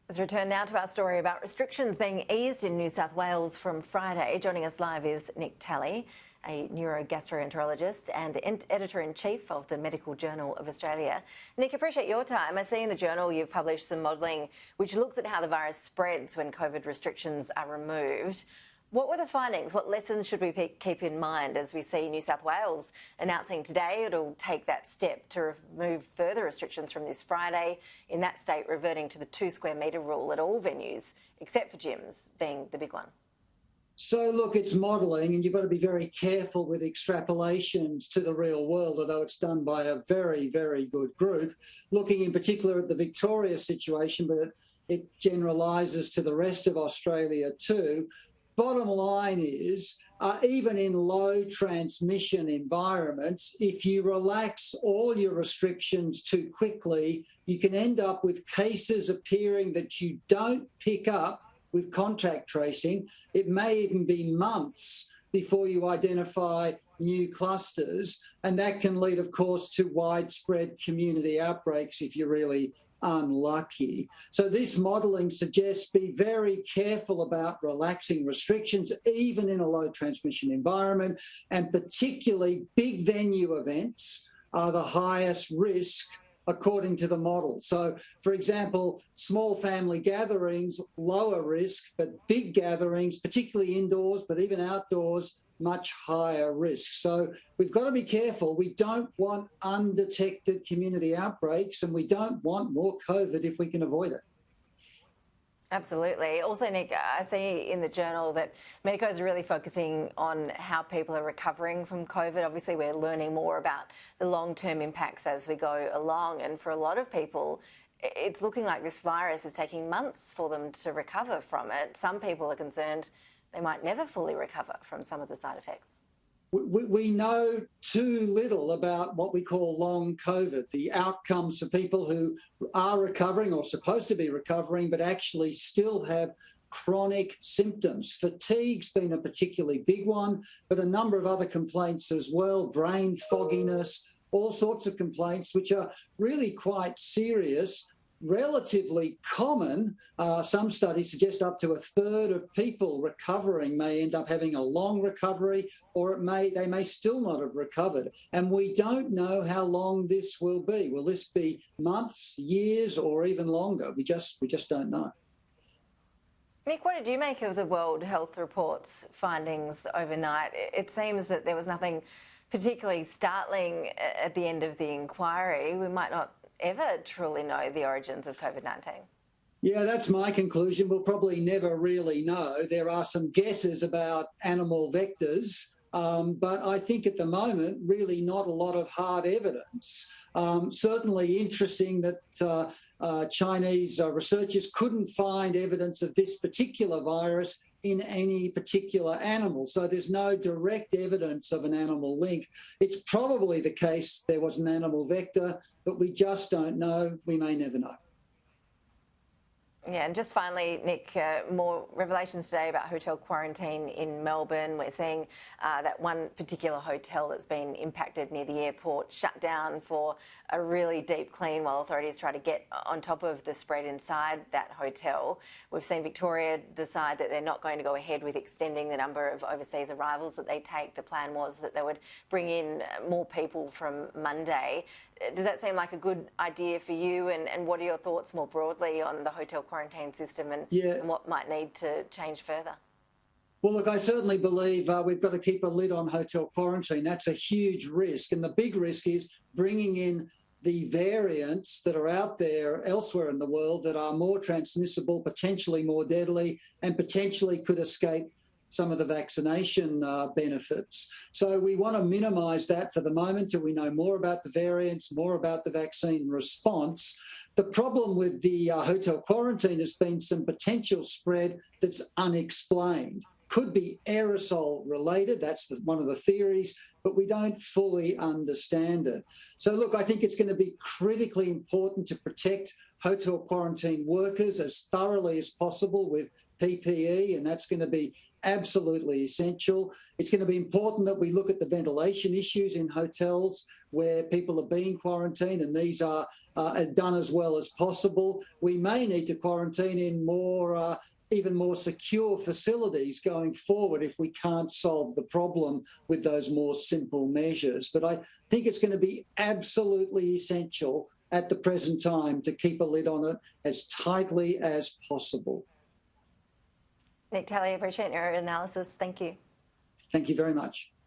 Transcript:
Let's return now to our story about restrictions being eased in New South Wales from Friday. Joining us live is Nick Talley, a neurogastroenterologist and editor-in-chief of the Medical Journal of Australia. Nick, appreciate your time. I see in the journal you've published some modelling which looks at how the virus spreads when COVID restrictions are removed. What were the findings? What lessons should we keep in mind as we see New South Wales announcing today it'll take that step to remove further restrictions from this Friday, in that state reverting to the 2 square metre rule at all venues, except for gyms being the big one? So, look, it's modelling, and you've got to be very careful with extrapolations to the real world, although it's done by a very, very good group, looking in particular at the Victoria situation, but it generalises to the rest of Australia too. Bottom line is, even in low transmission environments, if you relax all your restrictions too quickly, you can end up with cases appearing that you don't pick up with contact tracing. It may even be months before you identify new clusters, and that can lead, of course, to widespread community outbreaks if you're really unlucky. So this modelling suggests be very careful about relaxing restrictions, even in a low transmission environment, and particularly big venue events are the highest risk according to the model. So, for example, small family gatherings, lower risk, but big gatherings, particularly indoors, but even outdoors, much higher risk. So we've got to be careful. We don't want undetected community outbreaks, and we don't want more COVID if we can avoid it. Absolutely. Also, Nick, I see in the journal that Medico is really focusing on how people are recovering from COVID. Obviously, we're learning more about the long-term impacts as we go along. And for a lot of people, it's looking like this virus is taking months for them to recover from it. Some people are concerned they might never fully recover from some of the side effects. We know too little about what we call long COVID, the outcomes for people who are recovering or supposed to be recovering, but actually still have chronic symptoms. Fatigue's been a particularly big one, but a number of other complaints as well, brain fogginess, all sorts of complaints, which are really quite serious. Relatively common. Some studies suggest up to a third of people recovering may end up having a long recovery, or they may still not have recovered. And we don't know how long this will be. Will this be months, years, or even longer? We just don't know. Nick, what did you make of the World Health Report's findings overnight? It seems that there was nothing particularly startling at the end of the inquiry. We might not ever truly know the origins of COVID-19. Yeah, that's my conclusion. We'll probably never really know. There are some guesses about animal vectors, but I think at the moment, really not a lot of hard evidence. Certainly interesting that Chinese researchers couldn't find evidence of this particular virus in any particular animal. So there's no direct evidence of an animal link. It's probably the case there was an animal vector, but we just don't know. We may never know. Yeah, and just finally, Nick, more revelations today about hotel quarantine in Melbourne. We're seeing that one particular hotel that's been impacted near the airport shut down for a really deep clean while authorities try to get on top of the spread inside that hotel. We've seen Victoria decide that they're not going to go ahead with extending the number of overseas arrivals that they take. The plan was that they would bring in more people from Monday. Does that seem like a good idea for you? And what are your thoughts more broadly on the hotel quarantine system and what might need to change further? Well, look, I certainly believe we've got to keep a lid on hotel quarantine. That's a huge risk. And the big risk is bringing in the variants that are out there elsewhere in the world that are more transmissible, potentially more deadly, and potentially could escape some of the vaccination benefits. So we want to minimise that for the moment till we know more about the variants, more about the vaccine response. The problem with the hotel quarantine has been some potential spread that's unexplained. Could be aerosol related, that's one of the theories, but we don't fully understand it. So look, I think it's going to be critically important to protect hotel quarantine workers as thoroughly as possible with PPE, and that's going to be absolutely essential. It's going to be important that we look at the ventilation issues in hotels where people are being quarantined, and these are done as well as possible. We may need to quarantine in more even more secure facilities going forward if we can't solve the problem with those more simple measures. But I think it's going to be absolutely essential at the present time to keep a lid on it as tightly as possible. Nick Talley, appreciate your analysis. Thank you. Thank you very much.